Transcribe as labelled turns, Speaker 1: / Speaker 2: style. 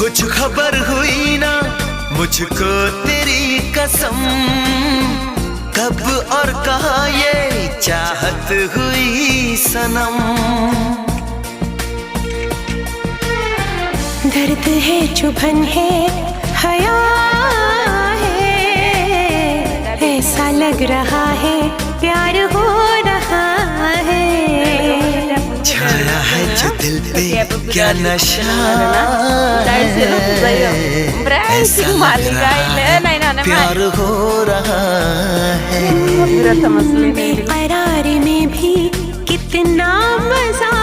Speaker 1: कुछ खबर हुई ना मुझको तेरी कसम, कब और कहाँ ये चाहत हुई सनम।
Speaker 2: दर्द है चुभन है हया है, ऐसा लग रहा है प्यार हो रहा है।
Speaker 1: छाया है जो दिल पे क्या नशा है, ऐसा लग रहा है प्यार हो रहा है।
Speaker 2: बेकरार में भी कितना मजा